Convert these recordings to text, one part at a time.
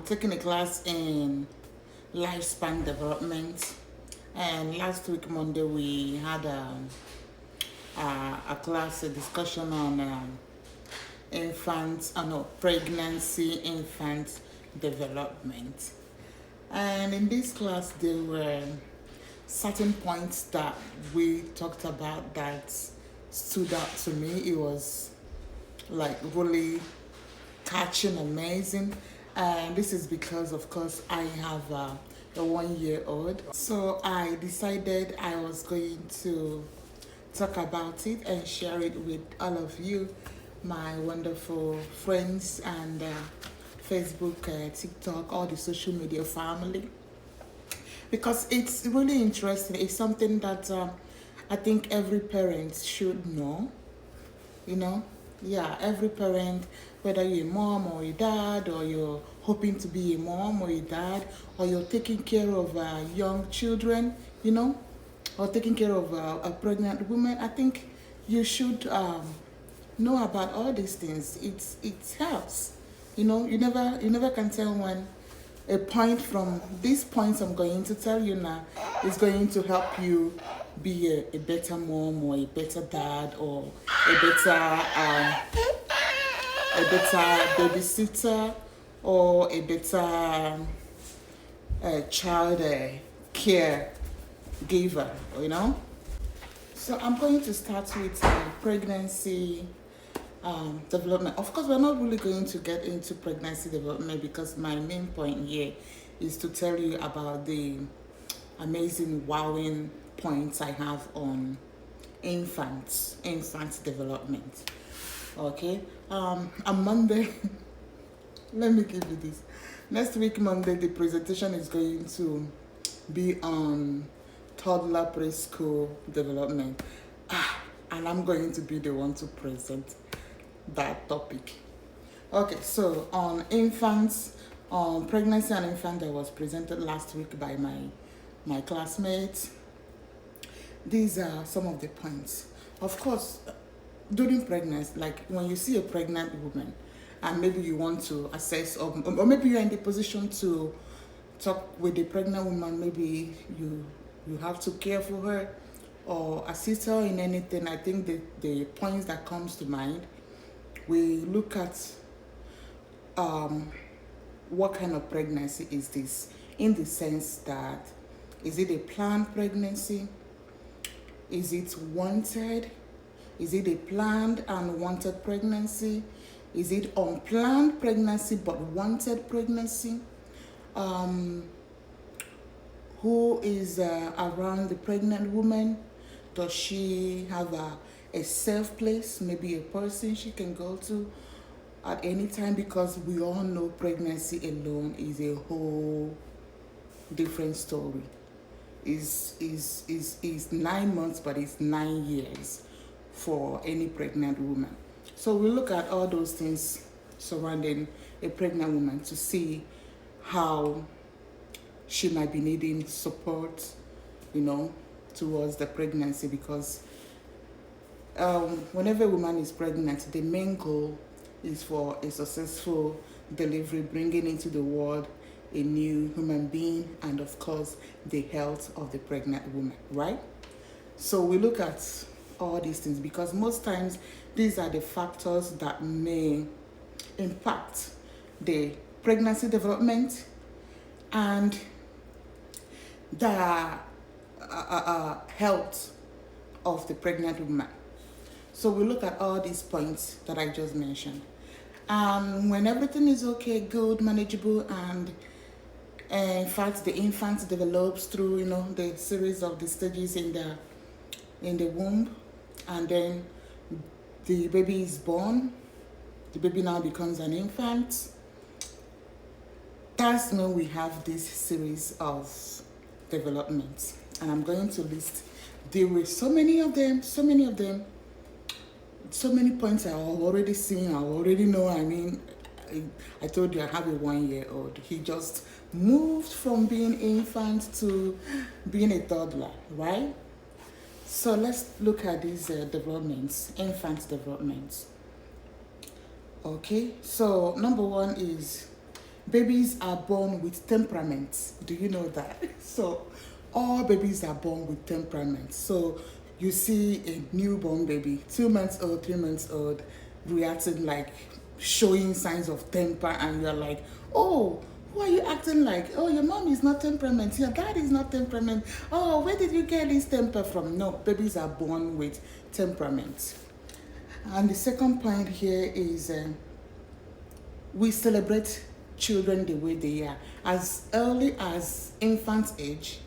taking a class in lifespan development. And last week, Monday, we had a class, a discussion on pregnancy, infant development. And in this class, there were certain points that we talked about that stood out to me. It was like really catching, amazing. And this is because, of course, I have a 1 year old. So I decided I was going to talk about it and share it with all of you, my wonderful friends and Facebook, TikTok, all the social media family, because it's really interesting. It's something that I think every parent should know, you know. Yeah, every parent, whether you're a mom or a dad, or you're hoping to be a mom or a dad, or you're taking care of young children, you know, or taking care of a pregnant woman, I think you should know about all these things. It helps. You never can tell when a point from these points I'm going to tell you now is going to help you be a better mom or a better dad or a better babysitter or a better child care giver, you know. So I'm going to start with pregnancy development. Of course, we're not really going to get into pregnancy development because my main point here is to tell you about the amazing, wowing points I have on infant development. Okay. On Monday, let me give you this. Next week, Monday, the presentation is going to be on toddler preschool development. And I'm going to be the one to present that topic. Okay, so on infants, on pregnancy and infant, that was presented last week by my classmates. These are some of the points. Of course, during pregnancy, like when you see a pregnant woman, and maybe you want to assess, or maybe you're in the position to talk with the pregnant woman, maybe you have to care for her or assist her in anything. I think the points that comes to mind, we look at what kind of pregnancy is this, in the sense that, is it a planned pregnancy? Is it wanted? Is it a planned and wanted pregnancy? Is it unplanned pregnancy but wanted pregnancy? Who is around the pregnant woman? Does she have a safe place, maybe a person she can go to at any time? Because we all know pregnancy alone is a whole different story. Is 9 months, but it's 9 years for any pregnant woman. So we look at all those things surrounding a pregnant woman to see how she might be needing support, towards the pregnancy. Because whenever a woman is pregnant, the main goal is for a successful delivery, bringing into the world a new human being, and of course the health of the pregnant woman, right? So we look at all these things because most times these are the factors that may impact the pregnancy development and the health of the pregnant woman. So we look at all these points that I just mentioned. When everything is okay, good, manageable, and in fact the infant develops through the series of the stages in the womb, and then the baby is born, the baby now becomes an infant. That's when we have this series of developments, and I'm going to list. There were so many of them, so many points I already seen, I already know. I mean, I told you I have a 1-year-old. He just moved from being infant to being a toddler, right? So let's look at these developments, infant developments. Okay, so number one is Babies are born with temperaments. Do you know that? So, all babies are born with temperaments. So, you see a newborn baby, 2 months old, 3 months old, reacting like showing signs of temper, and you're like, oh, who are you acting like? Oh, your mom is not temperament. Your dad is not temperament. Oh, where did you get this temper from? No, babies are born with temperament. And the second point here is we celebrate children the way they are. As early as infant age,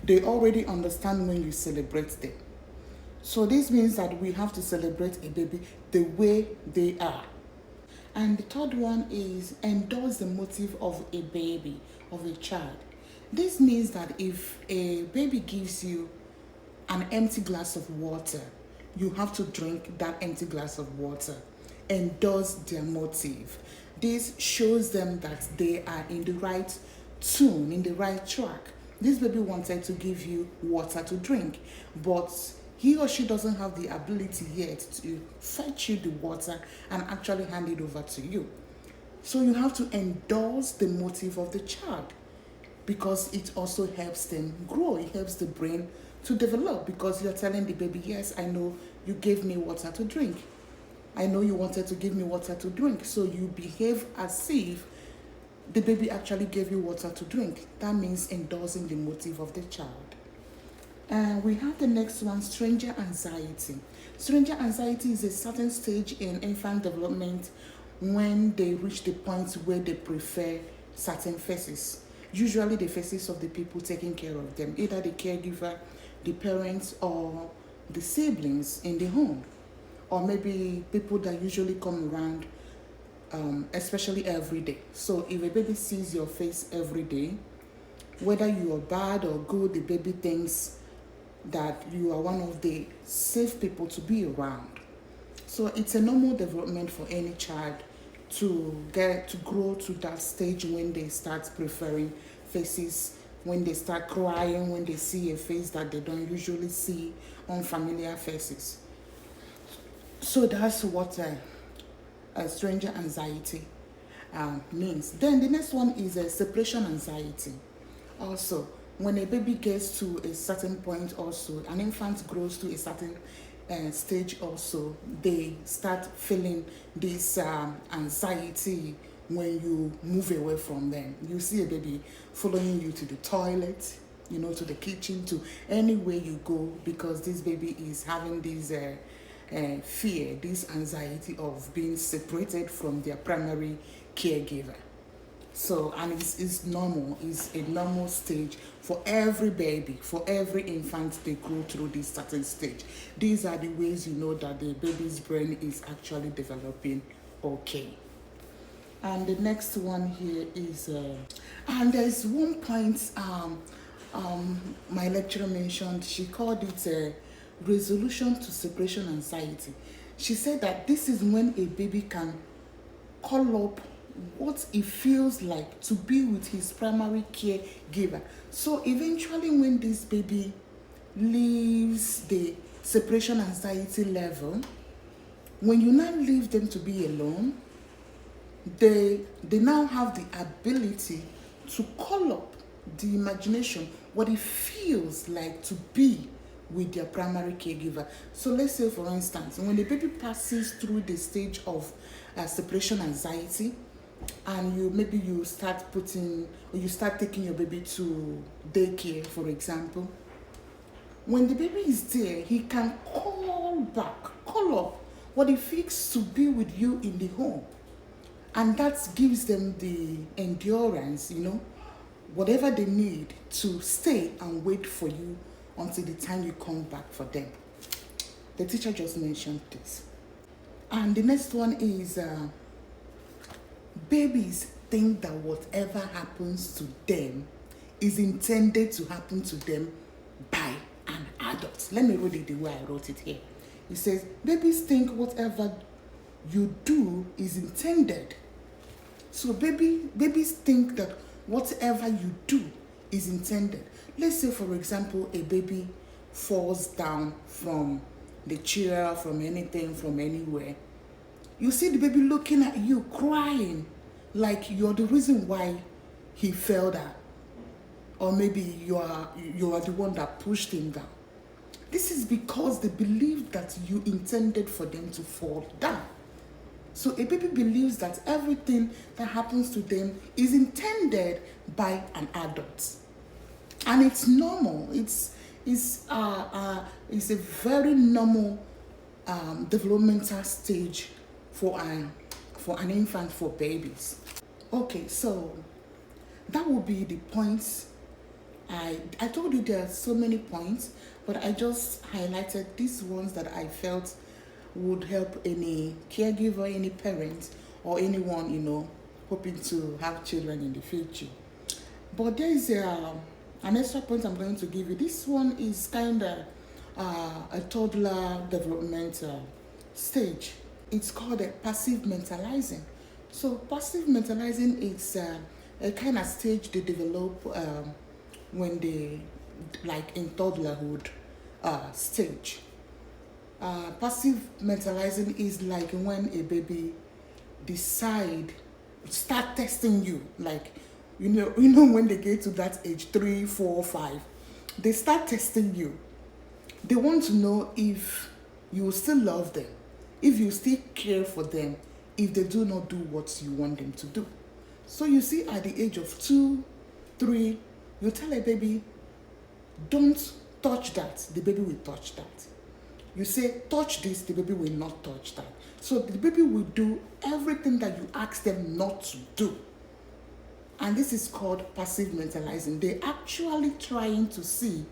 they already understand when you celebrate them. So this means that we have to celebrate a baby the way they are. And the third one is endorse the motive of a baby, of a child. This means that if a baby gives you an empty glass of water, you have to drink that empty glass of water. Endorse their motive. This shows them that they are in the right tune, in the right track. This baby wanted to give you water to drink, but he or she doesn't have the ability yet to fetch you the water and actually hand it over to you. So you have to endorse the motive of the child, because it also helps them grow. It helps the brain to develop, because you're telling the baby, yes, I know you gave me water to drink. I know you wanted to give me water to drink. So you behave as if the baby actually gave you water to drink. That means endorsing the motive of the child. And we have the next one, stranger anxiety. Stranger anxiety is a certain stage in infant development when they reach the point where they prefer certain faces. Usually the faces of the people taking care of them, either the caregiver, the parents, or the siblings in the home, or maybe people that usually come around, especially every day. So if a baby sees your face every day, whether you are bad or good, the baby thinks that you are one of the safe people to be around. So it's a normal development for any child to get to grow to that stage when they start preferring faces, when they start crying, when they see a face that they don't usually see, unfamiliar faces. So that's what a stranger anxiety means. Then the next one is a separation anxiety. Also, when a baby gets to a certain point, also an infant grows to a certain stage, also they start feeling this anxiety when you move away from them. You see a baby following you to the toilet, to the kitchen, to anywhere you go, because this baby is having this fear, this anxiety of being separated from their primary caregiver. So, and it's normal, it's a normal stage for every baby, for every infant. They go through this certain stage. These are the ways you know that the baby's brain is actually developing okay. And the next one here is, and there's one point my lecturer mentioned. She called it resolution to separation anxiety. She said that this is when a baby can call up what it feels like to be with his primary caregiver. So eventually when this baby leaves the separation anxiety level, when you now leave them to be alone, they now have the ability to call up the imagination what it feels like to be with their primary caregiver. So let's say, for instance, when the baby passes through the stage of separation anxiety, and you start taking your baby to daycare, for example, when the baby is there, he can call up what it feels to be with you in the home. And that gives them the endurance, whatever they need to stay and wait for you until the time you come back for them. The teacher just mentioned this. And the next one is babies think that whatever happens to them is intended to happen to them by an adult. Let me read it the way I wrote it here. It says, babies think whatever you do is intended. So babies think that whatever you do is intended. Let's say, for example, a baby falls down from the chair, from anything, from anywhere. You see the baby looking at you, crying. like you're the reason why he fell down, or maybe you are the one that pushed him down. This is because they believe that you intended for them to fall down. So a baby believes that everything that happens to them is intended by an adult, and it's normal. It's a very normal developmental stage for an infant, for babies. Okay, so that would be the points. I told you there are so many points, but I just highlighted these ones that I felt would help any caregiver, any parent, or anyone, hoping to have children in the future. But there is an extra point I'm going to give you. This one is kind of a toddler developmental stage. It's called a passive mentalizing. So passive mentalizing is a kind of stage they develop when they, like in toddlerhood stage. Passive mentalizing is like when a baby start testing you, like when they get to that age 3, 4, 5, they start testing you. They want to know if you still love them, if you still care for them, if they do not do what you want them to do. So you see, at the age of 2, 3, you tell a baby, don't touch that, the baby will touch that. You say, touch this, the baby will not touch that. So the baby will do everything that you ask them not to do. And this is called passive mentalizing. They're actually trying to see,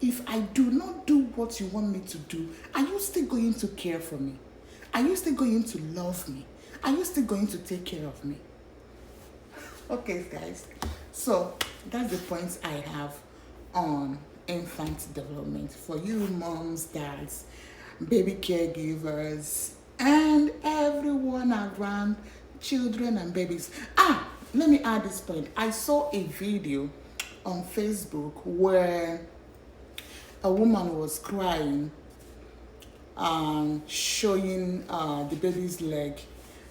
if I do not do what you want me to do, are you still going to care for me? Are you still going to love me? Are you still going to take care of me? Okay, guys. So that's the points I have on infant development for you moms, dads, baby caregivers, and everyone around children and babies. Let me add this point. I saw a video on Facebook where a woman was crying, showing the baby's leg.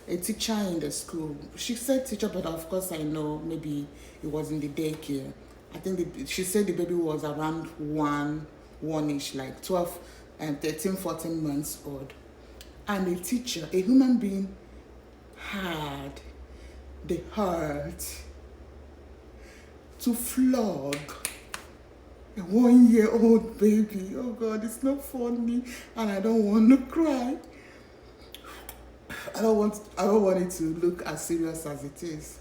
A teacher in the school, she said teacher, but of course I know maybe it was in the daycare. I think she said the baby was around one-ish, like 12 and 13, 14 months old. And a teacher, a human being, had the heart to flog a 1-year-old baby. Oh God, it's not funny, and I don't want to cry. I don't want it to look as serious as it is.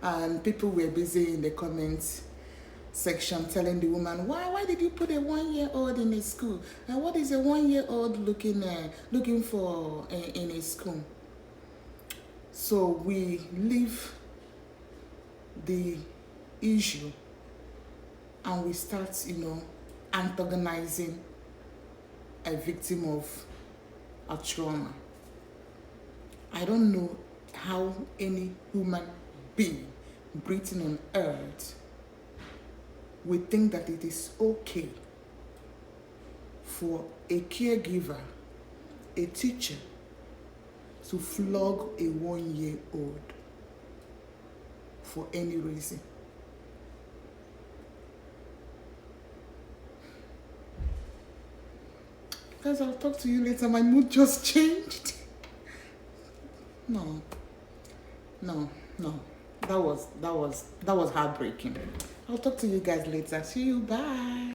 And people were busy in the comments section telling the woman, why did you put a 1-year-old in a school? And what is a 1-year-old looking for in a school? So we leave the issue and we start, antagonizing a victim of a trauma. I don't know how any human being breathing on earth would think that it is okay for a caregiver, a teacher, to flog a 1-year-old for any reason. Guys, I'll talk to you later. My mood just changed. No. That was heartbreaking. I'll talk to you guys later. See you. Bye.